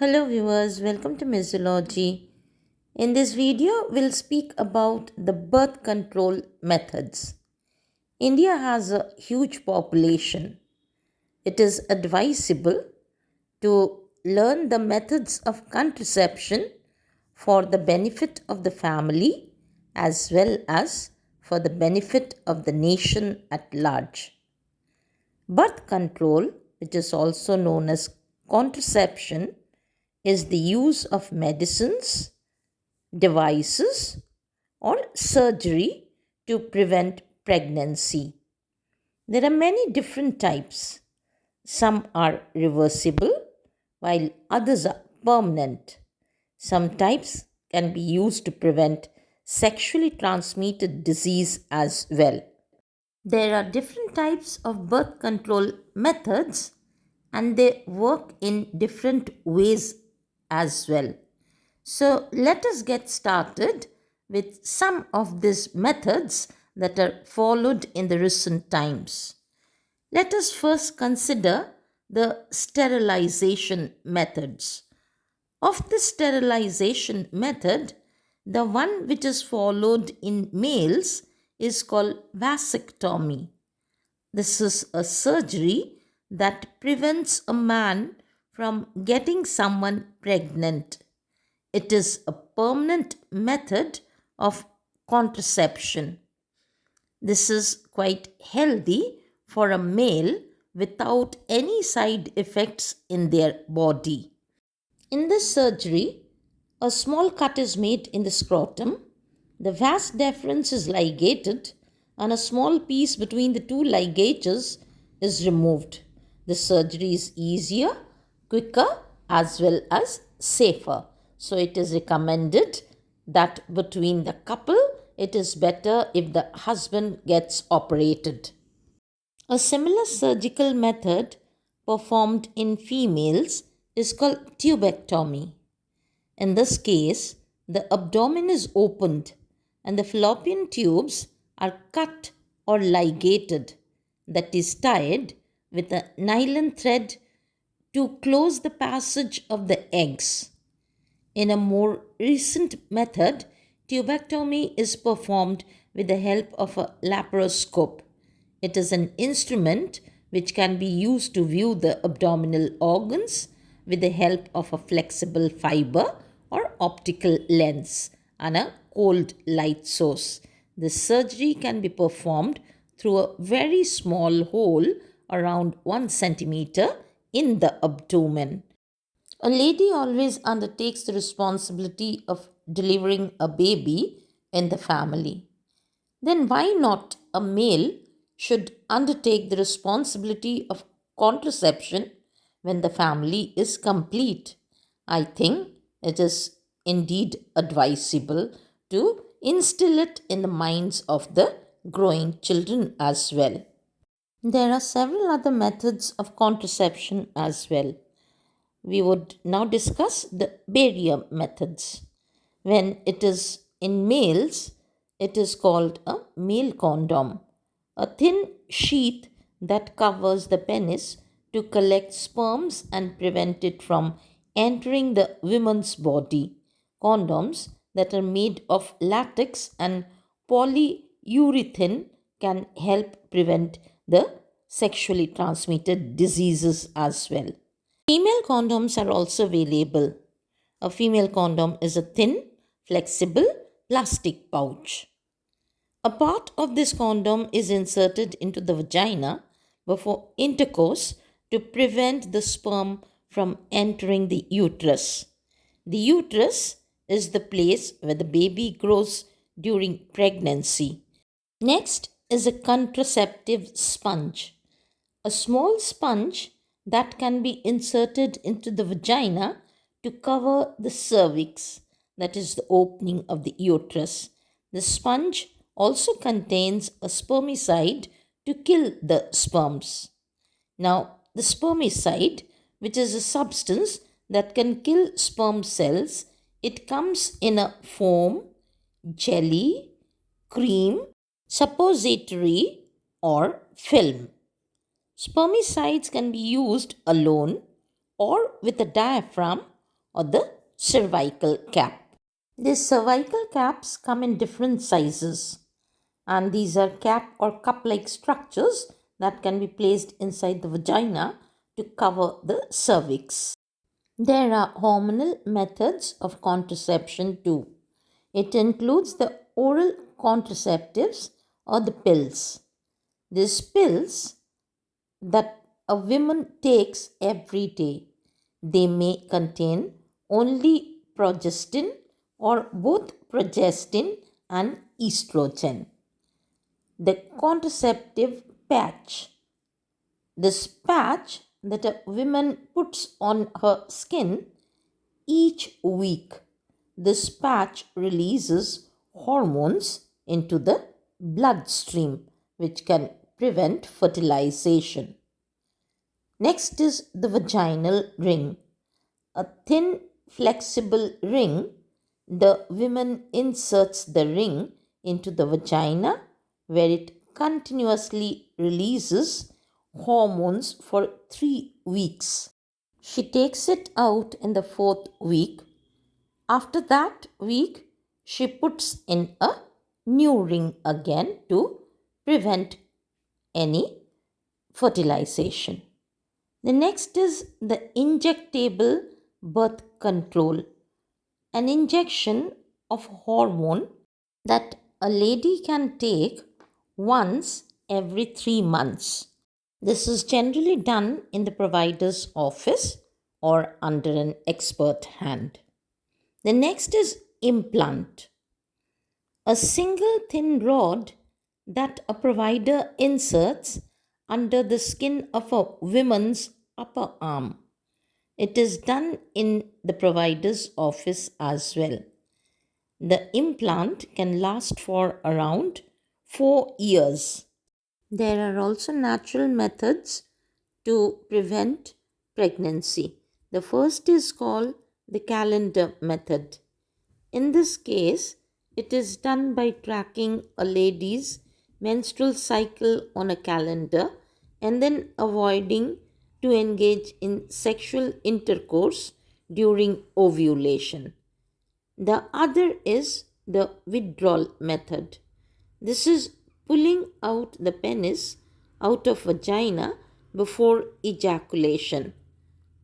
Hello viewers, welcome to Mythology. In this video, we'll speak about the birth control methods. India has a huge population. It is advisable to learn the methods of contraception for the benefit of the family as well as for the benefit of the nation at large. Birth control, which is also known as contraception, is the use of medicines, devices, or surgery to prevent pregnancy. There are many different types. Some are reversible, while others are permanent. Some types can be used to prevent sexually transmitted disease as well. There are different types of birth control methods and they work in different ways as well. So let us get started with some of these methods that are followed in the recent times. Let us first consider the sterilization methods. Of the sterilization method, the one which is followed in males is called vasectomy. This is a surgery that prevents a man from getting someone pregnant. It is a permanent method of contraception. This is quite healthy for a male without any side effects in their body. In this surgery, a small cut is made in the scrotum, the vas deferens is ligated, and a small piece between the two ligatures is removed. The surgery is easier, quicker, as well as safer. So, it is recommended that between the couple, it is better if the husband gets operated. A similar surgical method performed in females is called tubectomy. In this case, the abdomen is opened and the fallopian tubes are cut or ligated, that is, tied with a nylon thread to close the passage of the eggs. In a more recent method, tubectomy is performed with the help of a laparoscope. It is an instrument which can be used to view the abdominal organs with the help of a flexible fiber or optical lens and a cold light source. This surgery can be performed through a very small hole around 1 centimeter in the abdomen. A lady always undertakes the responsibility of delivering a baby in the family. Then why not a male should undertake the responsibility of contraception when the family is complete? I think it is indeed advisable to instill it in the minds of the growing children as well. There are several other methods of contraception as well. We would now discuss the barrier methods. When it is in males, it is called a male condom, a thin sheath that covers the penis to collect sperms and prevent it from entering the woman's body. Condoms that are made of latex and polyurethane can help prevent the sexually transmitted diseases as well. Female condoms are also available. A female condom is a thin, flexible plastic pouch. A part of this condom is inserted into the vagina before intercourse to prevent the sperm from entering the uterus. The uterus is the place where the baby grows during pregnancy. Next is a contraceptive sponge, a small sponge that can be inserted into the vagina to cover the cervix, that is the opening of the uterus. The sponge also contains a spermicide to kill the sperms. Now, the spermicide, which is a substance that can kill sperm cells, it comes in a foam, jelly, cream, suppository, or film. Spermicides can be used alone or with a diaphragm or the cervical cap. These cervical caps come in different sizes, and these are cap or cup like structures that can be placed inside the vagina to cover the cervix. There are hormonal methods of contraception too. It includes the oral contraceptives or the pills. These pills that a woman takes every day. They may contain only progestin or both progestin and estrogen. The contraceptive patch. This patch that a woman puts on her skin each week. This patch releases hormones into the bloodstream, which can prevent fertilization. Next is the vaginal ring. A thin, flexible ring. The woman inserts the ring into the vagina where it continuously releases hormones for 3 weeks. She takes it out in the fourth week. After that week, she puts in a new ring again to prevent any fertilization. The next is the injectable birth control, an injection of hormone that a lady can take once every 3 months. This is generally done in the provider's office or under an expert hand. The next is implant, a single thin rod that a provider inserts under the skin of a woman's upper arm. It is done in the provider's office as well. The implant can last for around 4 years. There are also natural methods to prevent pregnancy. The first is called the calendar method. In this case, it is done by tracking a lady's menstrual cycle on a calendar and then avoiding to engage in sexual intercourse during ovulation. The other is the withdrawal method. This is pulling out the penis out of vagina before ejaculation.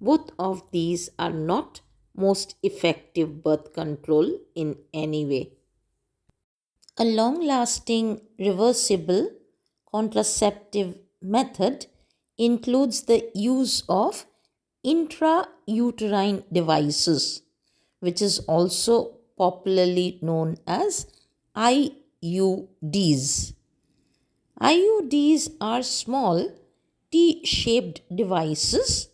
Both of these are not most effective birth control in any way. A long lasting reversible contraceptive method includes the use of intrauterine devices, which is also popularly known as IUDs. IUDs are small T shaped devices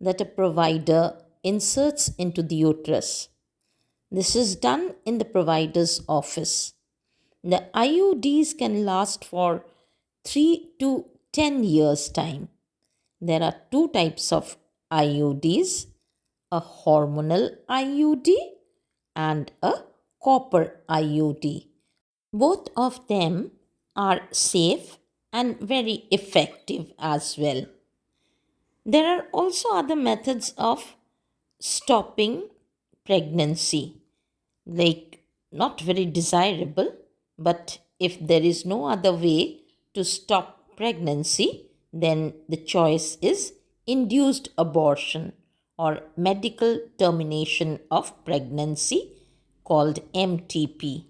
that a provider inserts into the uterus. This is done in the provider's office. The IUDs can last for 3 to 10 years' time. There are two types of IUDs, a hormonal IUD and a copper IUD. Both of them are safe and very effective as well. There are also other methods of stopping pregnancy, like not very desirable, but if there is no other way to stop pregnancy, then the choice is induced abortion or medical termination of pregnancy called MTP.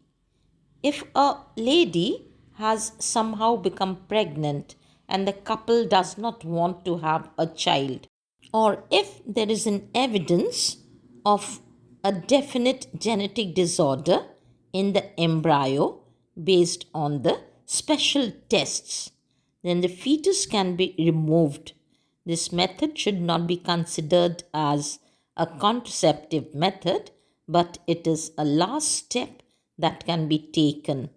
If a lady has somehow become pregnant and the couple does not want to have a child, or if there is an evidence of a definite genetic disorder in the embryo based on the special tests, then the fetus can be removed. This method should not be considered as a contraceptive method, but it is a last step that can be taken.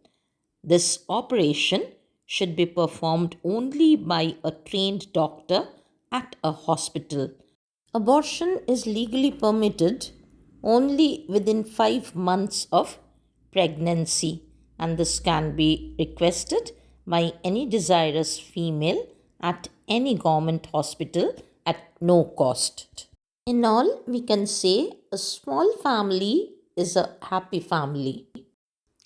This operation should be performed only by a trained doctor at a hospital. Abortion is legally permitted only within 5 months of pregnancy, and this can be requested by any desirous female at any government hospital at no cost. In all, we can say a small family is a happy family.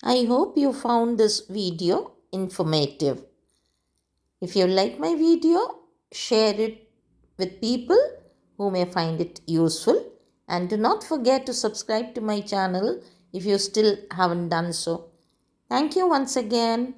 I hope you found this video informative. If you like my video, share it with people who may find it useful, and do not forget to subscribe to my channel if you still haven't done so. Thank you once again.